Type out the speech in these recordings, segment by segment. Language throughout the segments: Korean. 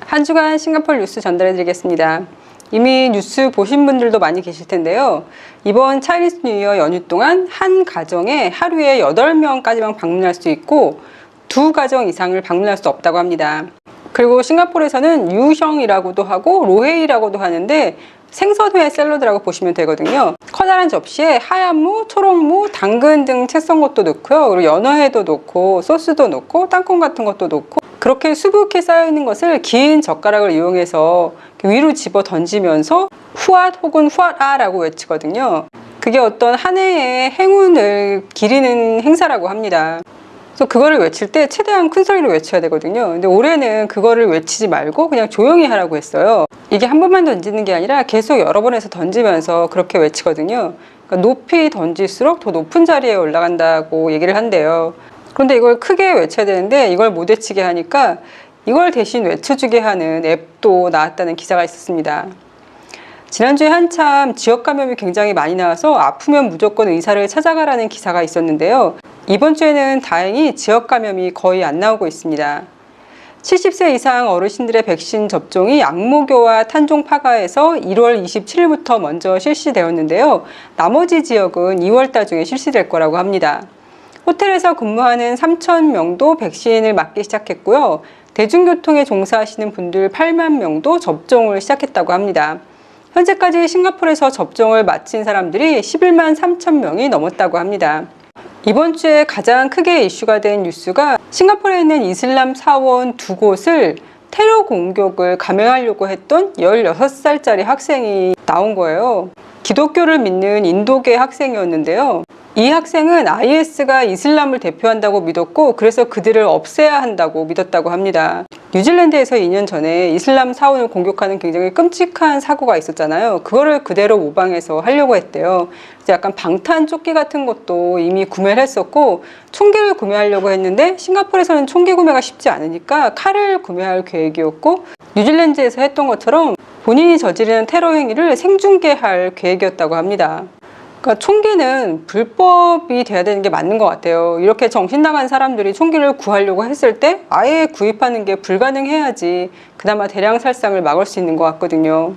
한 주간 싱가포르 뉴스 전달해 드리겠습니다. 이미 뉴스 보신 분들도 많이 계실 텐데요. 이번 차이니스 뉴 이어 연휴 동안 한 가정에 하루에 8명까지만 방문할 수 있고 2가정 이상을 방문할 수 없다고 합니다. 그리고 싱가포르에서는 유형이라고도 하고 로헤이라고도 하는데 생선회 샐러드라고 보시면 되거든요. 커다란 접시에 하얀 무, 초록무, 당근 등 채 썬 것도 넣고요. 그리고 연어회도 넣고 소스도 넣고 땅콩 같은 것도 넣고 그렇게 수북히 쌓여있는 것을 긴 젓가락을 이용해서 위로 집어 던지면서 후앗 혹은 후앗아라고 외치거든요. 그게 어떤 한 해의 행운을 기리는 행사라고 합니다. 그래서 그거를 외칠 때 최대한 큰 소리로 외쳐야 되거든요. 근데 올해는 그거를 외치지 말고 그냥 조용히 하라고 했어요. 이게 한 번만 던지는 게 아니라 계속 여러 번 해서 던지면서 그렇게 외치거든요. 그러니까 높이 던질수록 더 높은 자리에 올라간다고 얘기를 한대요. 그런데 이걸 크게 외쳐야 되는데 이걸 못 외치게 하니까 이걸 대신 외쳐주게 하는 앱도 나왔다는 기사가 있었습니다. 지난주에 한참 지역 감염이 굉장히 많이 나와서 아프면 무조건 의사를 찾아가라는 기사가 있었는데요. 이번 주에는 다행히 지역 감염이 거의 안 나오고 있습니다. 70세 이상 어르신들의 백신 접종이 양모교와 탄종파가에서 1월 27일부터 먼저 실시되었는데요. 나머지 지역은 2월달 중에 실시될 거라고 합니다. 호텔에서 근무하는 3,000명도 백신을 맞기 시작했고요. 대중교통에 종사하시는 분들 8만 명도 접종을 시작했다고 합니다. 현재까지 싱가포르에서 접종을 마친 사람들이 11만 3천 명이 넘었다고 합니다. 이번 주에 가장 크게 이슈가 된 뉴스가 싱가포르에 있는 이슬람 사원 2곳을 테러 공격을 감행하려고 했던 16살짜리 학생이 나온 거예요. 기독교를 믿는 인도계 학생이었는데요. 이 학생은 IS가 이슬람을 대표한다고 믿었고 그래서 그들을 없애야 한다고 믿었다고 합니다. 뉴질랜드에서 2년 전에 이슬람 사원을 공격하는 굉장히 끔찍한 사고가 있었잖아요. 그거를 그대로 모방해서 하려고 했대요. 그래서 약간 방탄 조끼 같은 것도 이미 구매를 했었고 총기를 구매하려고 했는데 싱가포르에서는 총기 구매가 쉽지 않으니까 칼을 구매할 계획이었고 뉴질랜드에서 했던 것처럼 본인이 저지르는 테러 행위를 생중계할 계획이었다고 합니다. 그러니까 총기는 불법이 돼야 되는 게 맞는 것 같아요. 이렇게 정신 나간 사람들이 총기를 구하려고 했을 때 아예 구입하는 게 불가능해야지 그나마 대량 살상을 막을 수 있는 것 같거든요.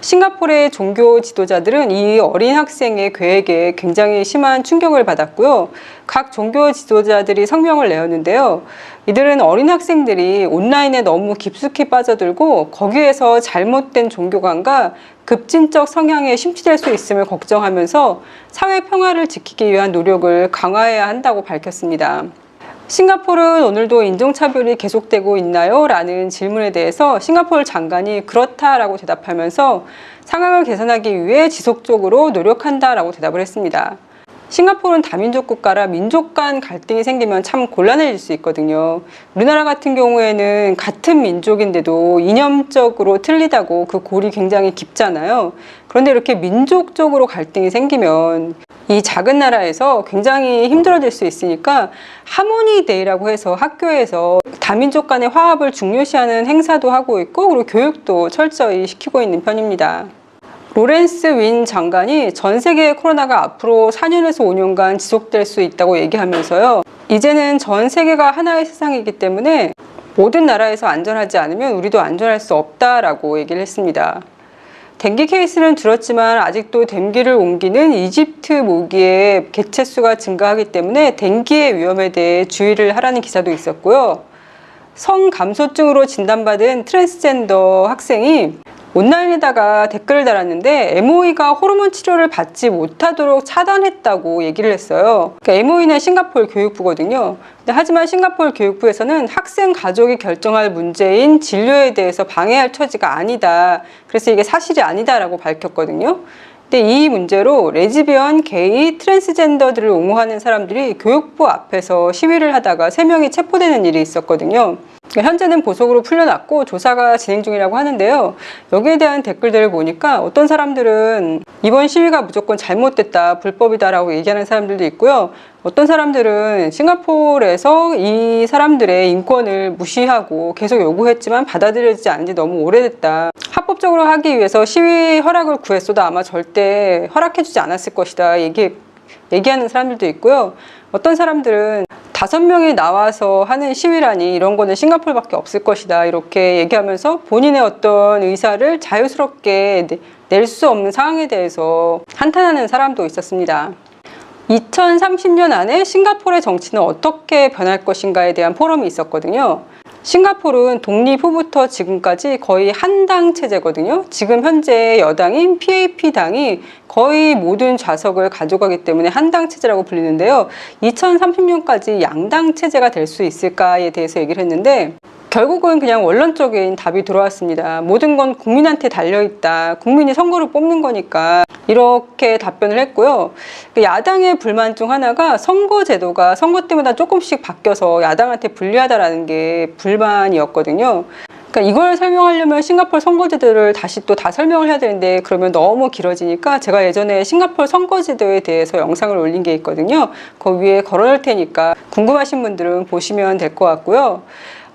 싱가포르의 종교 지도자들은 이 어린 학생의 계획에 굉장히 심한 충격을 받았고요. 각 종교 지도자들이 성명을 내었는데요. 이들은 어린 학생들이 온라인에 너무 깊숙이 빠져들고 거기에서 잘못된 종교관과 급진적 성향에 심취될 수 있음을 걱정하면서 사회 평화를 지키기 위한 노력을 강화해야 한다고 밝혔습니다. 싱가포르는 오늘도 인종차별이 계속되고 있나요? 라는 질문에 대해서 싱가포르 장관이 그렇다라고 대답하면서 상황을 개선하기 위해 지속적으로 노력한다라고 대답을 했습니다. 싱가포르는 다민족 국가라 민족 간 갈등이 생기면 참 곤란해질 수 있거든요. 우리나라 같은 경우에는 같은 민족인데도 이념적으로 틀리다고 그 골이 굉장히 깊잖아요. 그런데 이렇게 민족적으로 갈등이 생기면 이 작은 나라에서 굉장히 힘들어질 수 있으니까 하모니 데이라고 해서 학교에서 다민족 간의 화합을 중요시하는 행사도 하고 있고 그리고 교육도 철저히 시키고 있는 편입니다. 로렌스 윈 장관이 전 세계의 코로나가 앞으로 4년에서 5년간 지속될 수 있다고 얘기하면서요. 이제는 전 세계가 하나의 세상이기 때문에 모든 나라에서 안전하지 않으면 우리도 안전할 수 없다라고 얘기를 했습니다. 댕기 케이스는 줄었지만 아직도 댕기를 옮기는 이집트 모기의 개체수가 증가하기 때문에 댕기의 위험에 대해 주의를 하라는 기사도 있었고요. 성감소증으로 진단받은 트랜스젠더 학생이 온라인에다가 댓글을 달았는데 MOE가 호르몬 치료를 받지 못하도록 차단했다고 얘기를 했어요. 그러니까 MOE는 싱가포르 교육부거든요. 근데 하지만 싱가포르 교육부에서는 학생 가족이 결정할 문제인 진료에 대해서 방해할 처지가 아니다. 그래서 이게 사실이 아니다라고 밝혔거든요. 근데 이 문제로 레즈비언, 게이, 트랜스젠더들을 옹호하는 사람들이 교육부 앞에서 시위를 하다가 3명이 체포되는 일이 있었거든요. 현재는 보석으로 풀려났고 조사가 진행 중이라고 하는데요. 여기에 대한 댓글들을 보니까 어떤 사람들은 이번 시위가 무조건 잘못됐다, 불법이다라고 얘기하는 사람들도 있고요. 어떤 사람들은 싱가포르에서 이 사람들의 인권을 무시하고 계속 요구했지만 받아들여지지 않은 지 너무 오래됐다. 합법적으로 하기 위해서 시위 허락을 구했어도 아마 절대 허락해주지 않았을 것이다. 얘기하는 사람들도 있고요. 어떤 사람들은 5명이 나와서 하는 시위라니 이런 거는 싱가포르밖에 없을 것이다 이렇게 얘기하면서 본인의 어떤 의사를 자유스럽게 낼 수 없는 상황에 대해서 한탄하는 사람도 있었습니다. 2030년 안에 싱가포르의 정치는 어떻게 변할 것인가에 대한 포럼이 있었거든요. 싱가포르는 독립 후부터 지금까지 거의 한당 체제거든요. 지금 현재 여당인 PAP당이 거의 모든 좌석을 가져가기 때문에 한당 체제라고 불리는데요. 2030년까지 양당 체제가 될 수 있을까에 대해서 얘기를 했는데 결국은 그냥 원론적인 답이 들어왔습니다. 모든 건 국민한테 달려있다. 국민이 선거를 뽑는 거니까 이렇게 답변을 했고요. 야당의 불만 중 하나가 선거 제도가 선거 때마다 조금씩 바뀌어서 야당한테 불리하다라는 게 불만이었거든요. 그러니까 이걸 설명하려면 싱가포르 선거제도를 다시 또 다 설명을 해야 되는데 그러면 너무 길어지니까 제가 예전에 싱가포르 선거제도에 대해서 영상을 올린 게 있거든요. 그 위에 걸어놓을 테니까 궁금하신 분들은 보시면 될 것 같고요.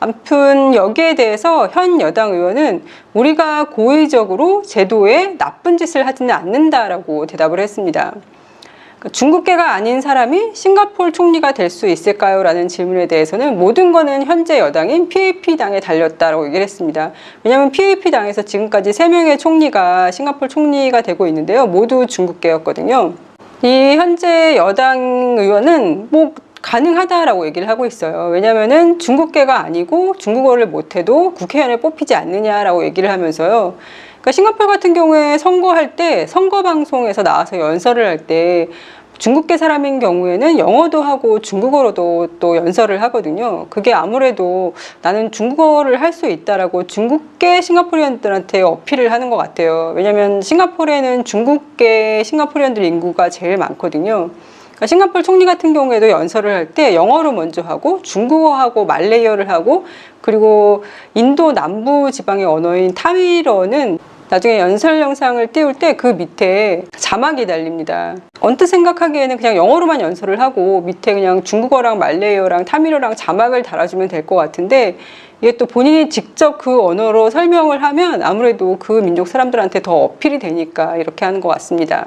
아무튼 여기에 대해서 현 여당 의원은 우리가 고의적으로 제도에 나쁜 짓을 하지는 않는다라고 대답을 했습니다. 중국계가 아닌 사람이 싱가포르 총리가 될 수 있을까요? 라는 질문에 대해서는 모든 거는 현재 여당인 PAP당에 달렸다라고 얘기를 했습니다. 왜냐하면 PAP당에서 지금까지 3명의 총리가 싱가포르 총리가 되고 있는데요. 모두 중국계였거든요. 이 현재 여당 의원은 가능하다라고 얘기를 하고 있어요. 왜냐면은 중국계가 아니고 중국어를 못해도 국회의원을 뽑히지 않느냐라고 얘기를 하면서요. 그러니까 싱가포르 같은 경우에 선거할 때 선거 방송에서 나와서 연설을 할 때 중국계 사람인 경우에는 영어도 하고 중국어로도 또 연설을 하거든요. 그게 아무래도 나는 중국어를 할 수 있다라고 중국계 싱가포르인들한테 어필을 하는 것 같아요. 왜냐면 싱가포르에는 중국계 싱가포르인들 인구가 제일 많거든요. 싱가포르 총리 같은 경우에도 연설을 할 때 영어로 먼저 하고 중국어하고 말레이어를 하고 그리고 인도 남부 지방의 언어인 타밀어는 나중에 연설 영상을 띄울 때 그 밑에 자막이 달립니다. 언뜻 생각하기에는 그냥 영어로만 연설을 하고 밑에 그냥 중국어랑 말레이어랑 타밀어랑 자막을 달아주면 될 것 같은데 이게 또 본인이 직접 그 언어로 설명을 하면 아무래도 그 민족 사람들한테 더 어필이 되니까 이렇게 하는 것 같습니다.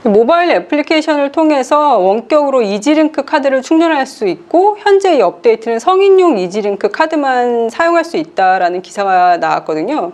모바일 애플리케이션을 통해서 원격으로 이지링크 카드를 충전할 수 있고 현재 이 업데이트는 성인용 이지링크 카드만 사용할 수 있다라는 기사가 나왔거든요.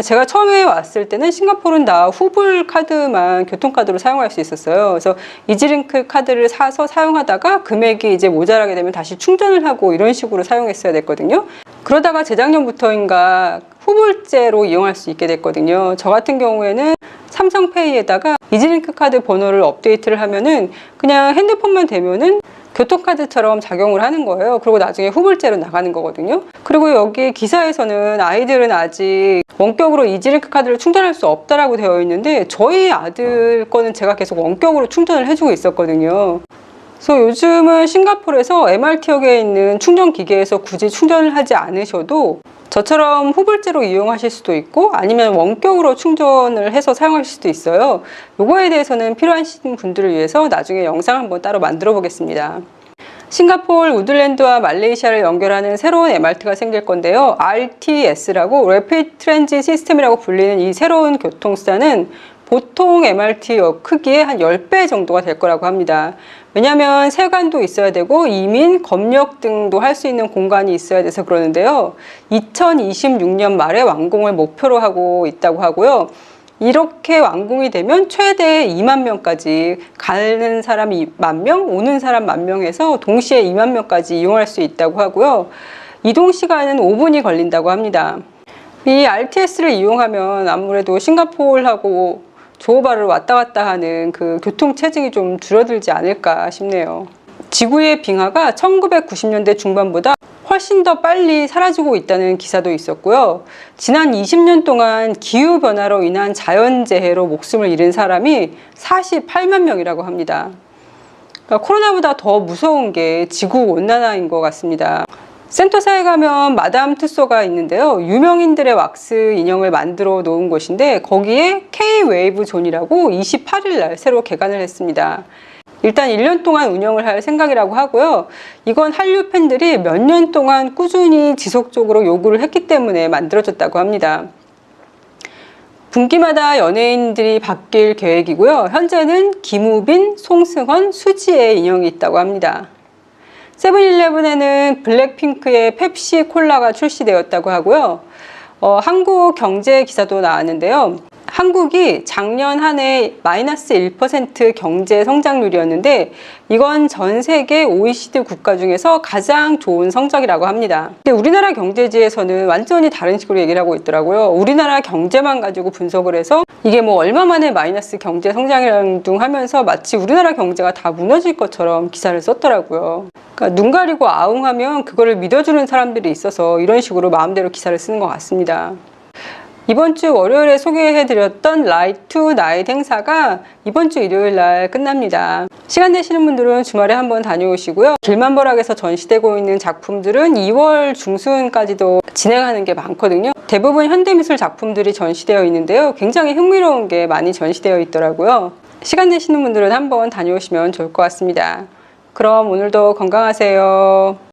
제가 처음에 왔을 때는 싱가포르는 다 후불 카드만 교통카드로 사용할 수 있었어요. 그래서 이지링크 카드를 사서 사용하다가 금액이 이제 모자라게 되면 다시 충전을 하고 이런 식으로 사용했어야 됐거든요. 그러다가 재작년부터인가 후불제로 이용할 수 있게 됐거든요. 저 같은 경우에는 삼성페이에다가 이지링크 카드 번호를 업데이트를 하면은 그냥 핸드폰만 대면은 교통카드처럼 작용을 하는 거예요. 그리고 나중에 후불제로 나가는 거거든요. 그리고 여기 기사에서는 아이들은 아직 원격으로 이지링크 카드를 충전할 수 없다라고 되어 있는데 저희 아들 거는 제가 계속 원격으로 충전을 해주고 있었거든요. 그래서 요즘은 싱가포르에서 MRT역에 있는 충전 기계에서 굳이 충전을 하지 않으셔도 저처럼 후불제로 이용하실 수도 있고 아니면 원격으로 충전을 해서 사용하실 수도 있어요. 요거에 대해서는 필요하신 분들을 위해서 나중에 영상 한번 따로 만들어 보겠습니다. 싱가포르, 우들랜드와 말레이시아를 연결하는 새로운 MRT가 생길 건데요. RTS라고 Rapid Transit System이라고 불리는 이 새로운 교통수단은 보통 MRT 크기의 한 10배 정도가 될 거라고 합니다. 왜냐하면 세관도 있어야 되고 이민, 검역 등도 할 수 있는 공간이 있어야 돼서 그러는데요. 2026년 말에 완공을 목표로 하고 있다고 하고요. 이렇게 완공이 되면 최대 2만 명까지 가는 사람이 10,000명, 오는 사람 10,000명에서 동시에 2만 명까지 이용할 수 있다고 하고요. 이동 시간은 5분이 걸린다고 합니다. 이 RTS를 이용하면 아무래도 싱가포르하고 조호바를 왔다 갔다 하는 그 교통 체증이 좀 줄어들지 않을까 싶네요. 지구의 빙하가 1990년대 중반보다 훨씬 더 빨리 사라지고 있다는 기사도 있었고요. 지난 20년 동안 기후변화로 인한 자연재해로 목숨을 잃은 사람이 48만 명이라고 합니다. 그러니까 코로나보다 더 무서운 게 지구온난화인 것 같습니다. 센터사에 가면 마담 투쏘가 있는데요. 유명인들의 왁스 인형을 만들어 놓은 곳인데 거기에 K-웨이브 존이라고 28일 날 새로 개관을 했습니다. 일단 1년 동안 운영을 할 생각이라고 하고요. 이건 한류 팬들이 몇 년 동안 꾸준히 지속적으로 요구를 했기 때문에 만들어졌다고 합니다. 분기마다 연예인들이 바뀔 계획이고요. 현재는 김우빈, 송승헌, 수지의 인형이 있다고 합니다. 세븐일레븐에는 블랙핑크의 펩시 콜라가 출시되었다고 하고요. 한국 경제 기사도 나왔는데요. 한국이 작년 한 해 마이너스 1% 경제 성장률이었는데 이건 전 세계 OECD 국가 중에서 가장 좋은 성적이라고 합니다. 근데 우리나라 경제지에서는 완전히 다른 식으로 얘기를 하고 있더라고요. 우리나라 경제만 가지고 분석을 해서 이게 뭐 얼마 만에 마이너스 경제 성장이라는 둥 하면서 마치 우리나라 경제가 다 무너질 것처럼 기사를 썼더라고요. 그러니까 눈 가리고 아웅하면 그거를 믿어주는 사람들이 있어서 이런 식으로 마음대로 기사를 쓰는 것 같습니다. 이번 주 월요일에 소개해드렸던 Light to Night 행사가 이번 주 일요일 날 끝납니다. 시간 되시는 분들은 주말에 한번 다녀오시고요. 길만벌학에서 전시되고 있는 작품들은 2월 중순까지도 진행하는 게 많거든요. 대부분 현대미술 작품들이 전시되어 있는데요. 굉장히 흥미로운 게 많이 전시되어 있더라고요. 시간 되시는 분들은 한번 다녀오시면 좋을 것 같습니다. 그럼 오늘도 건강하세요.